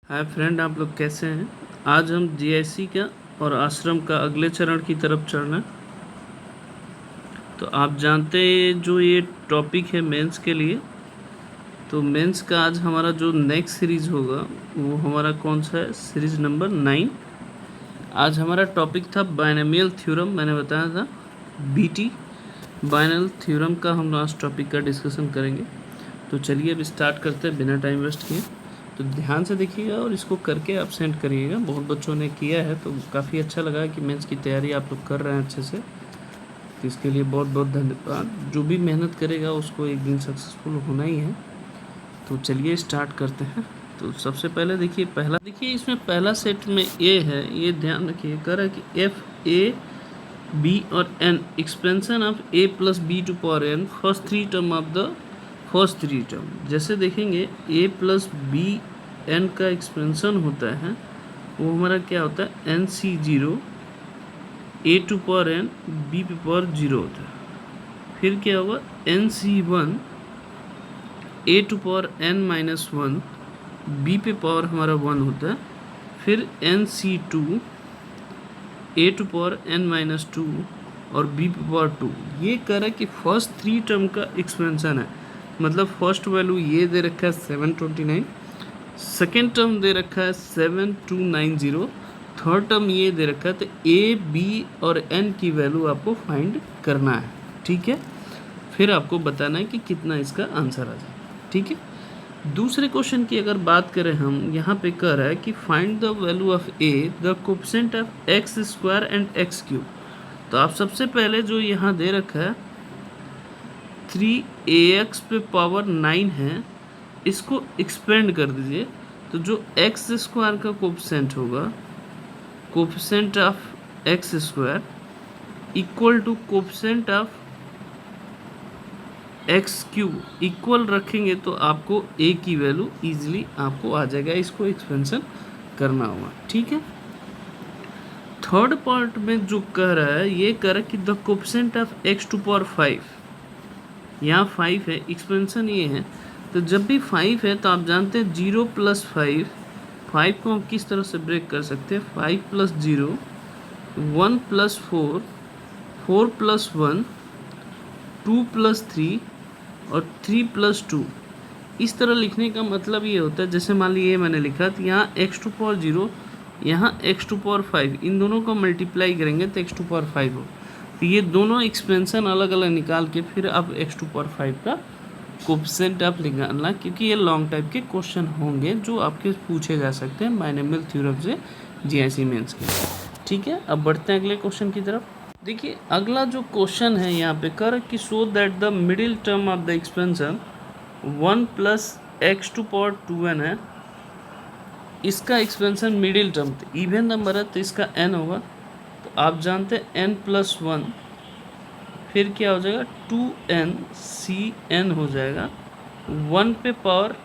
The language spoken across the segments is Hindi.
हाय फ्रेंड, आप लोग कैसे हैं। आज हम जीआईसी का और आश्रम का अगले चरण की तरफ चलना। तो आप जानते हैं जो ये टॉपिक है मेंस के लिए, तो मेंस का आज हमारा जो नेक्स्ट सीरीज़ होगा वो हमारा कौन सा है, सीरीज़ नंबर 9। आज हमारा टॉपिक था बायनोमियल थ्योरम। मैंने बताया था बीटी बायनोमियल थ्योरम का हम आज टॉपिक का डिस्कशन करेंगे। तो चलिए अब स्टार्ट करते हैं बिना टाइम वेस्ट किए। तो ध्यान से देखिएगा और इसको करके आप सेंड करिएगा। बहुत बच्चों ने किया है तो काफ़ी अच्छा लगा कि मेंस की तैयारी आप लोग कर रहे हैं अच्छे से। तो इसके लिए बहुत बहुत धन्यवाद। जो भी मेहनत करेगा उसको एक दिन सक्सेसफुल होना ही है। तो चलिए स्टार्ट करते हैं। तो सबसे पहले देखिए इसमें पहला सेट में ए है, ये ध्यान रखिए। कह रहा है कि एफ ए बी और n expansion of a plus b to power n first three term of the first three term. जैसे देखेंगे ए प्लस बी एन का एक्सपेंशन होता है वो हमारा क्या होता है, n c zero a to power n b पे पावर जीरो होता है। फिर क्या होगा, n c one a to power n minus one b पे पावर हमारा वन होता है। फिर n c two a to power n minus two और बी पे पावर टू। ये कह रहा है कि फर्स्ट थ्री टर्म का एक्सपेंशन है। मतलब फर्स्ट वैल्यू ये दे रखा है 729, सेकेंड टर्म दे रखा है 7290, थर्ड टर्म ये दे रखा है। तो ए बी और एन की वैल्यू आपको फाइंड करना है, ठीक है। फिर आपको बताना है कि कितना इसका आंसर आ जाए, ठीक है। दूसरे क्वेश्चन की अगर बात करें हम, यहाँ पे कह रहा है कि find the value of A the coefficient of x square and x cube. तो आप सबसे पहले जो यहाँ दे रखा है 3ax पे पावर 9 है, इसको एक्सपेंड कर दीजिए। तो जो एक्स स्क्वायर का कोएफिशिएंट होगा, coefficient of x square equal to coefficient of x cube equal रखेंगे तो आपको ए की वैल्यू इजीली आपको आ जाएगा। इसको एक्सपेंशन करना होगा, ठीक है। थर्ड पार्ट में जो कह रहा है, ये कह रहा है कि the coefficient of x to power 5, यहाँ 5 है, एक्सपेंशन ये है। तो जब भी 5 है तो आप जानते हैं 0 प्लस 5 को हम किस तरह से ब्रेक कर सकते हैं, 5 प्लस 0, 1 प्लस 4, 4 प्लस 1, 2 प्लस 3 और 3 प्लस 2। इस तरह लिखने का मतलब ये होता है, जैसे मान लीजिए मैंने लिखा तो यहाँ एक्स टू पावर 0, यहाँ एक्स टू पावर 5, इन दोनों को मल्टीप्लाई करेंगे तो एक्स टू पावर 5 हो। तो ये दोनों एक्सपेंशन अलग अलग निकाल के फिर आप एक्स टू पावर 5 का कोएफिशिएंट आप निकालना, क्योंकि ये लॉन्ग टाइप के क्वेश्चन होंगे जो आपके पूछे जा सकते हैं बायनोमियल थ्योरम से जीआईसी मेंस के, ठीक है। अब बढ़ते हैं अगले क्वेश्चन की तरफ। देखिए अगला जो क्वेश्चन है यहाँ पे कर कि show that the middle term of the expansion 1 plus x to power 2n है। इसका expansion middle term even number है तो इसका n होगा। तो आप जानते हैं n प्लस 1, फिर क्या हो जाएगा 2n cn हो जाएगा, 1 पे पावर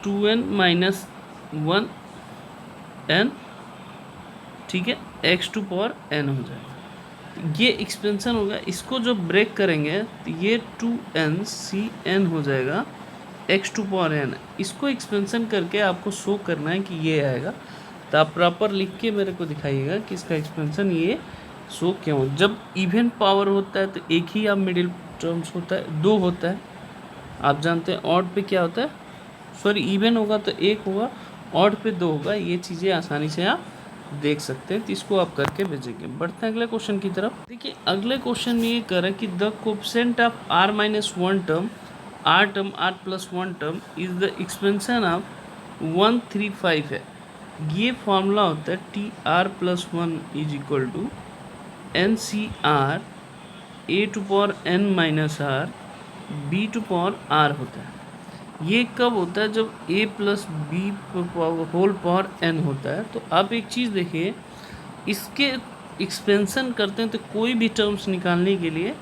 2n माइनस 1n, ठीक है, x टू पावर n हो जाएगा। ये एक्सपेंशन होगा। इसको जो ब्रेक करेंगे तो ये 2n cn हो जाएगा, x टू पावर n। इसको एक्सपेंशन करके आपको शो करना है कि ये आएगा। तो आप प्रॉपर लिख के मेरे को दिखाइएगा कि इसका एक्सपेंशन ये शो क्यों। जब इवन पावर होता है तो एक ही आप मिडिल टर्म्स होता है, दो होता है। आप जानते हैं ऑड पे क्या होता है, सॉरी इवन होगा तो एक होगा, ऑड पे दो होगा। ये चीज़ें आसानी से आप देख सकते हैं। तो इसको आप करके भेजेंगे। बढ़ते हैं अगले क्वेश्चन की तरफ। देखिए अगले क्वेश्चन में ये कह रहा है कि the coefficient of r minus 1 term, r plus 1 term is the expansion of 135 है। ये फॉर्मूला होता है t are plus 1 is equal to n C r a to power n minus r b to power r होता है। ये कब होता है, जब a plus b whole power n होता है। तो आप एक चीज़ देखिए, इसके एक्सपेंशन करते हैं तो कोई भी टर्म्स निकालने के लिए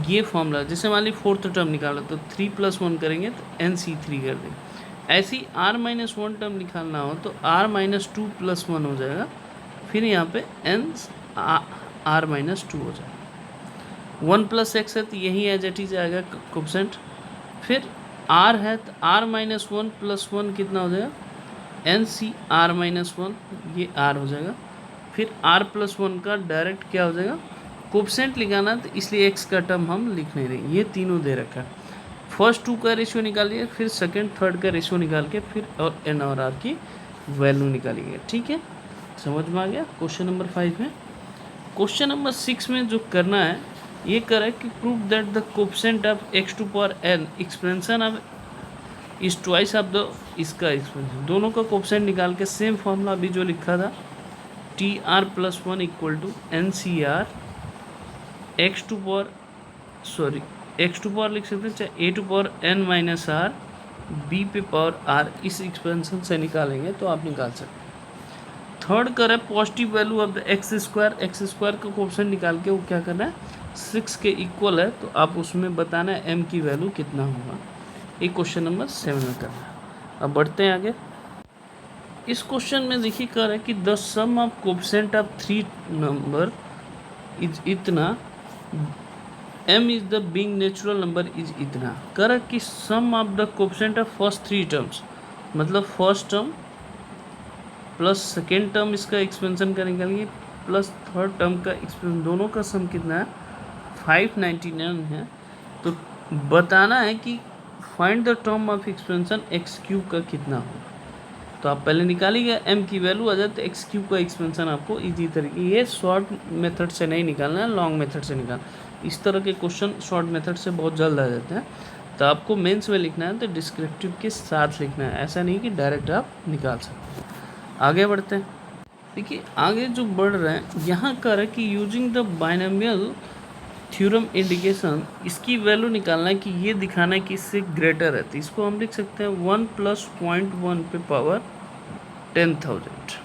ये फॉर्मूला, जैसे मान ली फोर्थ टर्म निकाला तो 3 प्लस 1 करेंगे तो nc3 कर देंगे। ऐसे ही r माइनस 1 टर्म निकालना हो तो r माइनस 2 प्लस 1 हो जाएगा, फिर यहाँ पे n r माइनस 2 हो जाएगा। 1 प्लस एक्स है तो यही एज इट इज आएगा कोएफिशिएंट। फिर आर है तो r minus one plus one कितना हो जाएगा, एन सी आर माइनस वन, ये आर हो जाएगा। फिर आर प्लस वन का डायरेक्ट क्या हो जाएगा, कोफिशिएंट लिखाना, तो इसलिए एक्स का टर्म हम लिख नहीं रहे, ये तीनों दे रखा है। फर्स्ट टू का रेशियो निकालिए, फिर सेकंड थर्ड का रेशियो निकाल के फिर और एन और आर की वैल्यू निकालिए। ठीक है, समझ में आ गया। क्वेश्चन नंबर 5 में। क्वेश्चन नंबर 6 में जो करना है, ये करे कि prove that the coefficient of x to power n expansion of is twice of the इसका एक्सपेंशन। दोनों का कोफिशिएंट निकाल के सेम फॉर्मूला अभी जो लिखा था, T are plus one equal to n C r x to power लिख सकते हैं, चाहे a to power n minus r b पे पावर आर, इस एक्सपेंशन से निकालेंगे तो आप निकाल सकते हैं। थर्ड करें positive value of the x square का कोफिशिएंट निकाल के वो क्या करना है, 6 के इक्वल है, तो आप उसमें बताना है एम की वैल्यू कितना होगा। ये क्वेश्चन नंबर 7 में करना है। अब बढ़ते हैं आगे। इस क्वेश्चन में देखिए कर है कि the sum of coefficient of 3 number is इतना, m is the being natural number is इतना। कर कि sum of the coefficient of first 3 terms, मतलब first term plus second term इसका एक्सपेंशन का निकालिए प्लस थर्ड टर्म का एक्सपेंशन, दोनों का सम कितना है 599 है। तो बताना है कि find the term of expansion x cube का कितना होगा। तो आप पहले निकालिएगा m की वैल्यू आ जाए तो एक्स क्यूब का एक्सपेंशन आपको इजी तरीके, ये शॉर्ट मेथड से नहीं निकालना है, लॉन्ग मेथड से निकालना। इस तरह के क्वेश्चन शॉर्ट मेथड से बहुत जल्द आ जाते हैं, तो आपको मेंस में लिखना है तो डिस्क्रिप्टिव के साथ लिखना है, ऐसा नहीं कि डायरेक्ट आप निकाल सकते हैं। आगे बढ़ते हैं। देखिए आगे जो बढ़ रहे हैं, यहाँ कर है कि using the binomial theorem indication, इसकी वैल्यू निकालना है कि ये दिखाना है कि इससे ग्रेटर है, तो इसको हम लिख सकते हैं 1 + 0.1 पे पावर 10,000।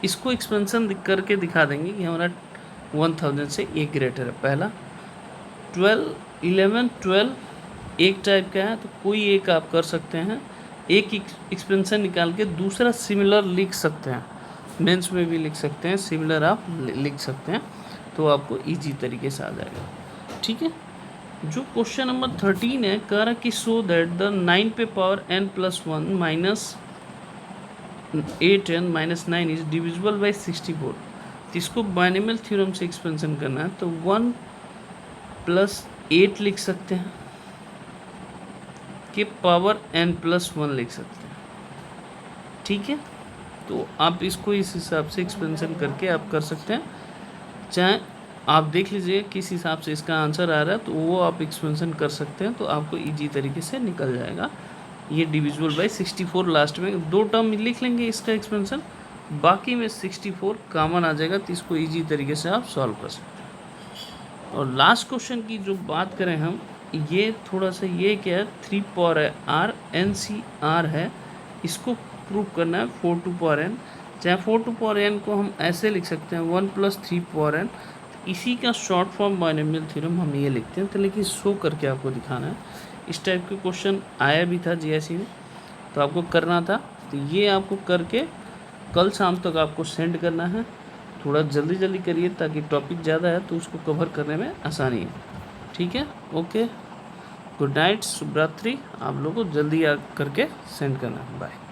इसको एक्सपेंशन करके दिखा देंगे कि हमारा 1000 से ये ग्रेटर है। पहला 12 एक टाइप का है, तो कोई एक आप कर सकते हैं, एक एक्सपेंशन निकाल के दूसरा सिमिलर लिख सकते हैं, मेंस में भी लिख सकते हैं, सिमिलर आप लिख सकते हैं, तो आपको इजी तरीके से आ जाएगा। ठीक है, जो क्वेश्चन नंबर 13 है, कह रहा कि सो दैट द 9 पे power n + 1 minus 8n minus 9 is divisible by 64। तो इसको बाइनोमियल थ्योरम से एक्सपेंशन करना है, तो 1 + 8 लिख सकते हैं के पावर n + 1 लिख सकते हैं। ठीक है, तो आप इसको इस हिसाब से एक्सपेंशन करके आप कर सकते हैं, चाहे आप देख लीजिए किस हिसाब से इसका आंसर आ रहा है, तो वो आप एक्सपेंशन कर सकते हैं, तो आपको इजी तरीके से निकल जाएगा। ये डिविजिबल बाई 64, लास्ट में 2 टर्म लिख लेंगे इसका एक्सपेंशन, बाकी में 64 कॉमन आ जाएगा, तो इसको इजी तरीके से आप सॉल्व कर सकते हैं। और लास्ट क्वेश्चन की जो बात करें हम, ये थोड़ा सा ये क्या है, 3 पावर r NCR है, इसको प्रूव करना है 4 टू पावर n, चाहे 4 टू पावर n को हम ऐसे लिख सकते हैं 1 + 3 पावर n, इसी का शॉर्ट फॉर्म बाइनोमियल थ्योरम हम ये लिखते हैं, तो लेकिन शो करके आपको दिखाना है। इस टाइप के क्वेश्चन आया भी था GIC में, तो आपको करना था, तो ये आपको करके कल शाम तक आपको सेंड करना है। थोड़ा जल्दी करिए ताकि टॉपिक ज़्यादा है तो उसको कवर करने में आसानी है। ठीक है, ओके, गुड नाइट, शुभ रात्रि। आप लोगों को जल्दी करके सेंड करना है। बाय।